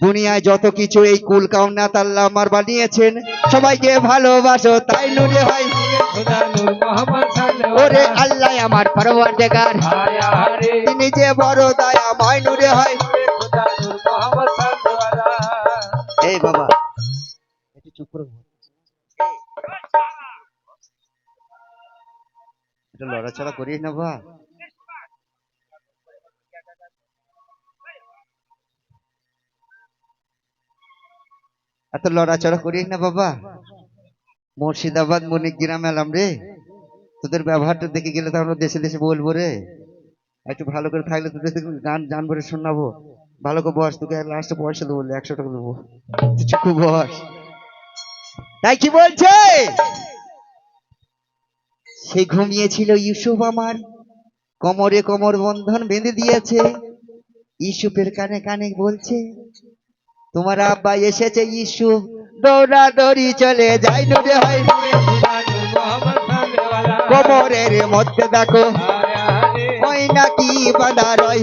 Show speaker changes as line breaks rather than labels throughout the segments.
দুনিয়ায় যত কিছু এই কুল কাওনাত আল্লাহ আমার বানিয়েছেন, সবাইকে ভালোবাসো তাই নূরে হয়।
খোদা নূর মোহাম্মদ
ওরে
সাল্লাল্লাহু
আল্লাহ আমার পরওয়ারদিগার,
আলাইহি
তিনি যে বড় দয়াময় নূরে হয়।
খোদা নূর মোহাম্মদ সাল্লাল্লাহু
এই বাবা একটু চুপ করে বল। এটা লড়াচড়া করিস না বা। এত লড়াচড়া করিস না বাবা। মুর্শিদাবাদ মণিগ্রাম এলাম রে, তোদের ব্যবহারটা দেখে গেলে তো আমরা দেশে দেশে বলবো রে। একটু ভালো করে থাকলে তোদের গান জান ভরে শোনাবো। ভালো করে বস, তোকে লাস্টে পয়সা দেবো, 100 টাকা দেবো, তুই চুপ করে বস। তাই কি বলছে, সে ঘুমিয়েছিল ইউসুফ আমার, কোমরে কোমর বন্ধন বেঁধে দিয়েছে। ইউসুফের কানে কানে বলছে, তোমার আব্বা এসেছে ইউসুফ, দৌড়াদৌড়ি চলে যাই নূরে হয়।
খোদা নূর মোহাম্মদ সাল্লাল্লাহু
কোমরের মধ্যে দেখো
আলাইহি
ওই নাকি বাঁধা রয়।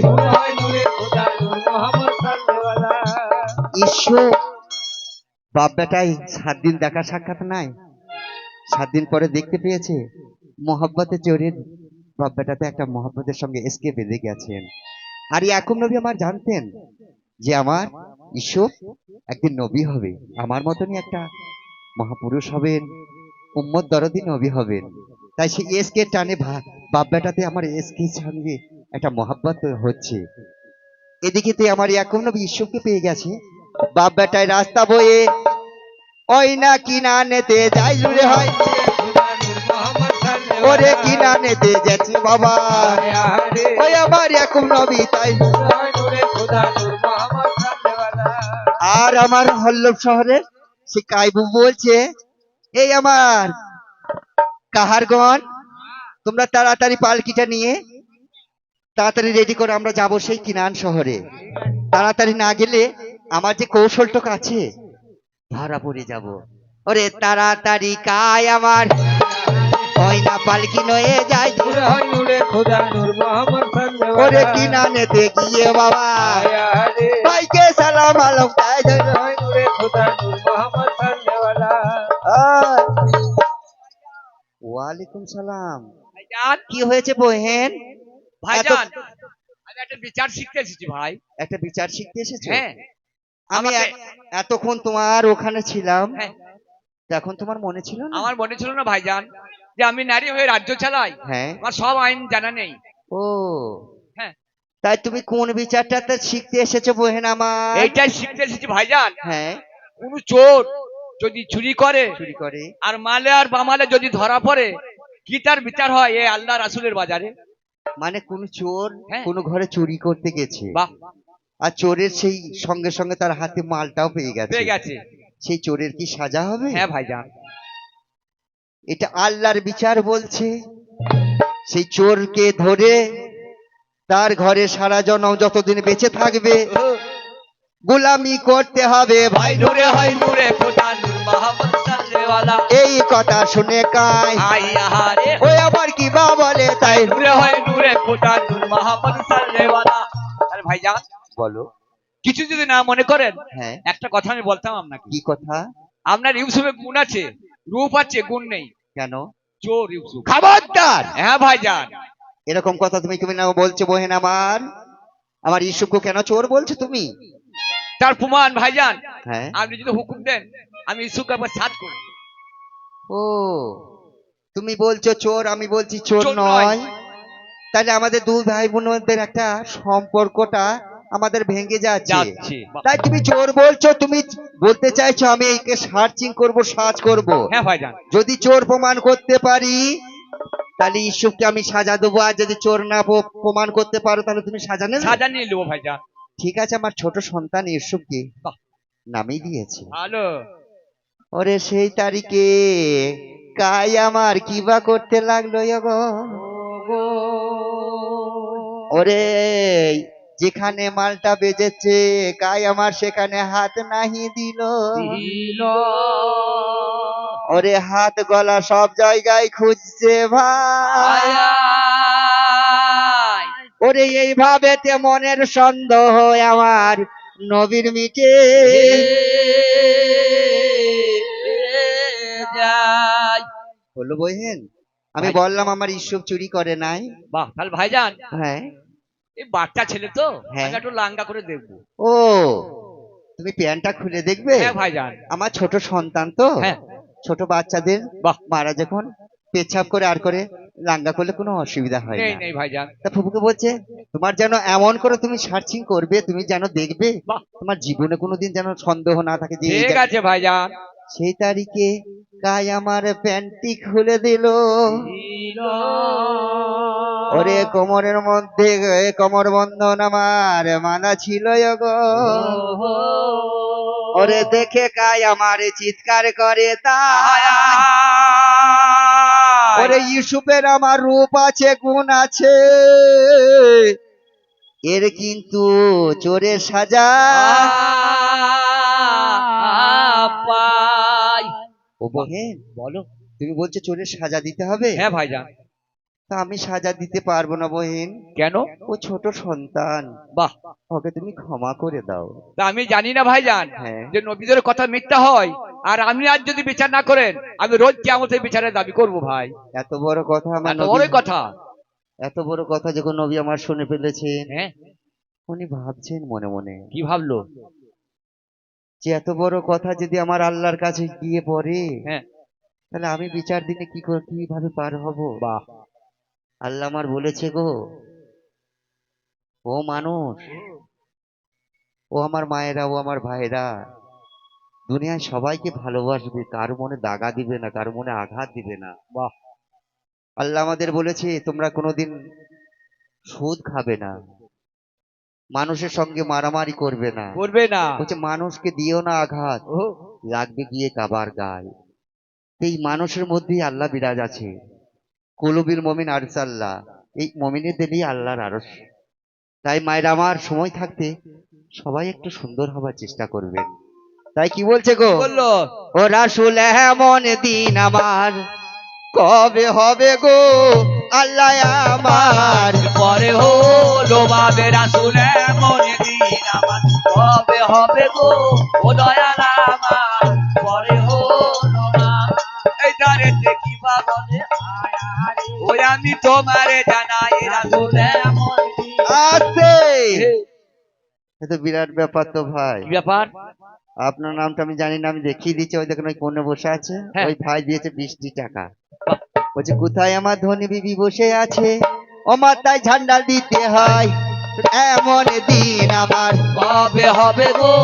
খোদা নূর মোহাম্মদ সাল্লাল্লাহু
ইউসুফ বাপ বেটাই 7 দিন দেখা সাক্ষাৎ নাই, 7 দিন পরে দেখতে পেয়েছে, মোহাব্বতে চড়ে বাপ বেটাতে একটা মোহাব্বতের সঙ্গে এসকে বেঁধে গেছেন। আর ইয়াকুব নবী আমার জানতেন যে আমার ইউসুফ একদিন নবী হবে, আমার মতনই একটা মহাপুরুষ হবেন, উম্মত দরদি নবী হবেন। তাই সে এসকে টানে বাপ বেটাতে আমার এসকে সঙ্গে একটা মোহাব্বত হচ্ছে। এদিকে তো আমার ইয়াকুব নবী ইউসুফকে পেয়ে গেছে, বাপ বেটায় রাস্তা বয়ে ওই না কিনানেতে যাই জুড়ে হয়।
খোদা নূর মোহাম্মদ সাল্লাল্লাহু
ওরে কিনানেতে যাচ্ছে বাবা,
আলাইহি
ওই আমার ইয়াকুব নবী তাই।
খোদা নূর মোহাম্মদ সাল্লাল্লাহু
আর আমার হল্লব শহরের সে কাইবু বলছে, এই আমার কাহারগণ, তোমরা তাড়াতাড়ি পালকিটা নিয়ে তাড়াতাড়ি রেডি করে আমরা যাব সেই কিনান শহরে। তাড়াতাড়ি না গেলে আমার যে কৌশলটক আছে ধরা পড়ে যাব। ওরে তাড়াতাড়ি কাই আমার, ওই না পালকি নয়ে যাই।
নূরে খোদা নূর মোহাম্মদ সাল্লাল্লাহু
ওরে কিনানেতে গিয়ে বাবা
আলাইহি
ভাইকে সালাম আলম তাই ধরে।
নূরে খোদা নূর মোহাম্মদ সাল্লাল্লাহু
আয়। ওয়ালাইকুম সালাম।
ভাইজান,
কি হয়েছে বহেন?
ভাইজান, আমি একটা বিচার শিখতে এসেছি ভাই।
একটা বিচার শিখতে এসেছো?
হ্যাঁ,
আমি
আমাকে-
এতক্ষণ তোমার ওখানে ছিলাম,
হ্যাঁ,
তো এখন তোমার মনে ছিল না?
আমার মনে ছিল না ভাইজান যে আমি নারী হয়ে রাজ্য চালাই,
হ্যাঁ।
আমার সব আইন জানা নেই।
ও
হ্যাঁ,
তাই তুমি কোন বিচারটাতে শিখতে এসেছো বহেন আমার?
এইটাই শিখতে এসেছি ভাইজান।
হ্যাঁ।
কোন চোর যদি চুরি করে
চুরি করে
আর মালে আর বামালে যদি ধরা পড়ে, কি তার বিচার হয় এই আল্লাহ রাসূলের বাজারে?
মানে কোন চোর
হ্যাঁ।
কোন ঘরে চুরি করতে গেছে,
বাহ,
আর চোরের সেই সঙ্গে সঙ্গে তার হাতে মালটাও পেয়ে গেছে,
পেয়ে গেছে।
সেই চোরের কি সাজা হবে?
হ্যাঁ ভাইজান,
এটা আল্লাহর বিচার বলছে। সেই চোরকে ধরে তার ঘরে সারা জনম যতদিন বেঁচে থাকবে গোলামি করতে হবে ভাই নূরে হয়।
নূরে খোদা নূর মোহাম্মদ সাল্লাল্লাহু
এই কথা শুনে কাই
আইয়ারে
ওই আবার কি বা বলে তাই।
নূরে হয় নূরে খোদা নূর মোহাম্মদ সাল্লাল্লাহু আরে ভাইজান,
বলো।
কিছু যদি না মনে করেন,
হ্যাঁ।
একটা কথা আমি বলতাম আপনাকে।
কি কথা?
আপনার ইউসুফে গুণ আছে, রূপ আছে, গুণ নেই।
কেন?
চোর ইউসুফ।
খবরদার,
হ্যাঁ ভাইজান,
এরকম কথা তুমি তুমি না বলছো বহেন আমার, আমার ইসুফকে কেন চোর বলছো তুমি?
তার প্রমাণ ভাইজান,
হ্যাঁ।
আপনি যদি হুকুম দেন আমি ইউসুফকে একবার সার্চ করব।
ও তুমি বলছো চোর, আমি বলছি চোর
চোর
নয়।
নয়।
তাহলে আমাদের দুই ভাই বোনদের একটা সম্পর্কটা আমাদের ভেঙে যাচ্ছে।
যাচ্ছে।
তাই তুমি চোর বলছো, তুমি বলতে চাইছো আমি একে সার্চিং করব, সার্চ করব।
হ্যাঁ ভাইজান,
যদি চোর প্রমাণ করতে পারি তাহলে ইসুফকে আমি সাজা দেবো, আর যদি চোর না প্রমাণ করতে পারো তাহলে তুমি সাজা নেবে।
সাজা নিয়ে নেবো ভাইজান।
ঠিক আছে, আমার ছোট সন্তান ইসুফকে
বাহ।
নামিয়ে দিয়েছে।
ভালো।
ওরে সেই তারিখে কাই আমার কিবা করতে লাগলো গো। ওরে যেখানে মালটা বেজেছে কাই আমার সেখানে হাত নাহি দিল।
দিল।
ওরে হাত গলা সব জায়গায় খুঁজছে ভাই।
আয়।
ওরে এইভাবে তে মনের সন্দেহ আমার নবীর মিটে
যাই।
হলো বহেন, আমি
ভাই-
বললাম আমার ঈশ্বর চুরি করে নাই।
বাহ, তাহলে ভাইজান
হ্যাঁ
এই বাচ্চা ছেলে তো,
হ্যাঁ।
আমি একটু লাঙ্গা করে দেখবো।
ও, তুমি প্যান্টটা খুলে দেখবে?
হ্যাঁ ভাইজান।
আমার ছোট সন্তান তো,
হ্যাঁ।
ছোট বাচ্চাদের
বাহ।
মারা যখন পেচ্ছাপ করে আর করে লাঙ্গা করলে কোনো অসুবিধা হয়
নেই
না।
নেই ভাইজান।
তা ফুপুকে বলছে তোমার যেন এমন করে তুমি সার্চিং করবে, তুমি যেন দেখবে
বাহ।
তোমার জীবনে কোনোদিন যেন সন্দেহ না থাকে যে এই
ঠিক আছে ভাইজান।
সেই তারিখে কাই আমার প্যান্টটি খুলে দিল। ওরে কোমরের মধ্যে কোমর বন্ধন আমার মানা ছিল গো। ওরে দেখে কাই আমার চিৎকার করে তাই। ওরে ইউসুফের আমার রূপ আছে, গুণ আছে, এর কিন্তু চোরের সাজা
পাই।
ও বহেন,
বলো।
তুমি বলছো চোরের সাজা দিতে হবে?
হ্যাঁ ভাইজান।
তা আমি সাজা দিতে পারবো না বহেন,
কেন?
ও ছোট সন্তান,
বাহ।
ওকে তুমি ক্ষমা করে দাও।
তা আমি জানি না ভাইজান
হ্যাঁ।
যে নবীদের কথা মিথ্যা হয়, আর আপনি আজ যদি বিচার না করেন আমি রোজ কিয়ামতের বিচারের দাবি করব ভাই।
এত বড় কথা আমার
এত
নবী,
বড় কথা।
এত বড় কথা যখন নবী আমার শুনে ফেলেছেন,
হ্যাঁ।
উনি ভাবছেন মনে মনে
কি ভাবলো?
যে এত বড় কথা যদি আমার আল্লাহর কাছে গিয়ে পড়ে,
হ্যাঁ।
তাহলে আমি বিচার দিনে কি করে কিভাবে পার হব?
বাহ।
আল্লাহ আমার বলেছে গো, ও মানুষ, ও আমার মায়েরা, ও আমার ভাইরা, দুনিয়ায় সবাইকে ভালোবাসবে, কারো মনে দাগা দিবে না, কারো মনে আঘাত দিবে না।
বাহ।
আল্লাহ আমাদের বলেছে তোমরা কোনোদিন সুদ খাবে না, মানুষের সঙ্গে মারামারি করবে না,
করবে না।
বলছে মানুষকে দিও না আঘাত,
ও,
লাগবে গিয়ে কাবার গায়ে। এই মানুষের মধ্যেই আল্লাহ বিরাজ আছে, কুলুবিল মমিন আরসাল্লাহ, এই মমিনের দিলেই আল্লাহর আরশ। তাই মায়ের আমার সময় থাকতে সবাই একটু সুন্দর হবার চেষ্টা করবেন। তাই কি বলছে গো,
বললো
ও রাসূল এমন দিন আমার কবে হবে গো, আল্লাহ আমার
পরে হলো বাবে রাসূল এমন দিন আমার কবে হবে গো, ও দয়াল আমার পরে হলো মা। এই দারে দেখিবা বলে ওই আমি তোমারে জানাই রাসূল এমন দিন।
আছে। এ তো বিরাট ব্যাপার তো ভাই।
কি ব্যাপার?
আপনার নামটা আমি জানি না, আমি দেখিয়ে দিচ্ছি, ওই দেখেন ওই কোণে বসে আছে,
হ্যাঁ।
ওই ভাই দিয়েছে 20টি টাকা। বলছে কোথায় আমার ধনী বিবি বসে আছে, ও মাথায় ঝান্ডা দিতে হয়, এমন দিন আমার
কবে হবে গো,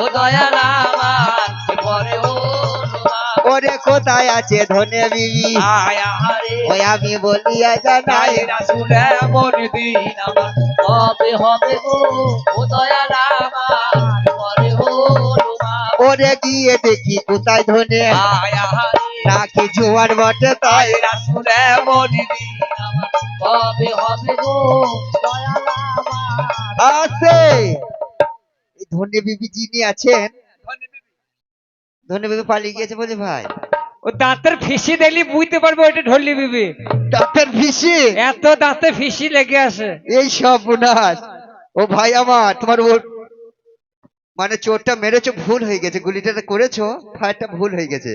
ও দয়াল আমার পরে হলো মা।
ওরে কোথায় আছে ধনী বিবি,
আয় আহারে
ওই আমি বলিয়া জানাই।
নাই রাসূল এমন দিন আমার কবে হবে গো, ও দয়াল আমার পরে হলো মা।
ওরে গিয়ে দেখি কোথায় ধনে,
আয় আহারে
নাকি জোয়ার বটে তাই।
নাই রাসূল এমন দিন আমার কবে হবে গো, দয়াল আমার।
আছে এই ধনী বিবি যিনি আছেন, ধনী বিবি পালিয়ে গিয়েছে বলে ভাই।
ও দাঁতের ফিসি দেখলি বুঝতে পারবো ওইটা ঢললি বিবি,
দাঁতের ফিসি,
এত দাঁতে ফিসি লেগে আছে।
এই সব বুনাস। ও ভাই আমার, তোমার ও মানে চোরটা মেরেছো ভুল হয়ে গেছে, গুলিটা করেছো ফায়ারটা ভুল হয়ে গেছে।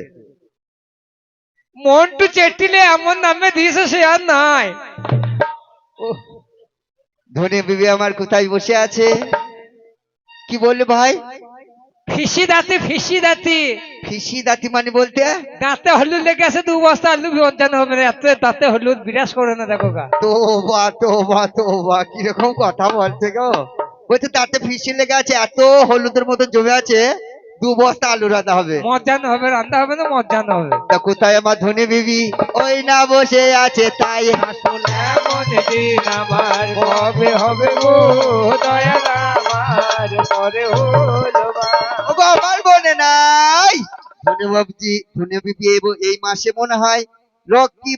মন্টু চেট্টিলে এমন নামে দিয়েছে সে আর নাই।
ধনী বিবি আমার কোথায় বসে আছে, কি বললে ভাই?
ফিসি দাঁতি ফিসি দাঁতি,
ফিসি দাঁতি মানে বলতে?
দাঁতে হলুদ লেগে আছে, 2 বস্তা আলু বিবর্জন হবে না, এত দাঁতে হলুদ বিরাজ করে না দেখো গা।
তোবা তোবা তোবা, কিরকম কথা বলছে গো। বলছে তাতে ফিসি লেগে আছে, এত হলুদের মতো জমে আছে, 2 বস্তা আলু রাঁধা হবে।
মজ্জানো হবে, রান্না হবে না মজ্জানো হবে।
তা কোথায় আমার ধনী বিবি, ওই না বসে আছে তাই।
রাসূল এমন দিন আমার কবে হবে গো, দয়াল আমার পরে হলো মা।
ও গো, আমার মনে নাই, ধনী বাবজি, ধনী বিবি এই মাসে মনে হয় রকি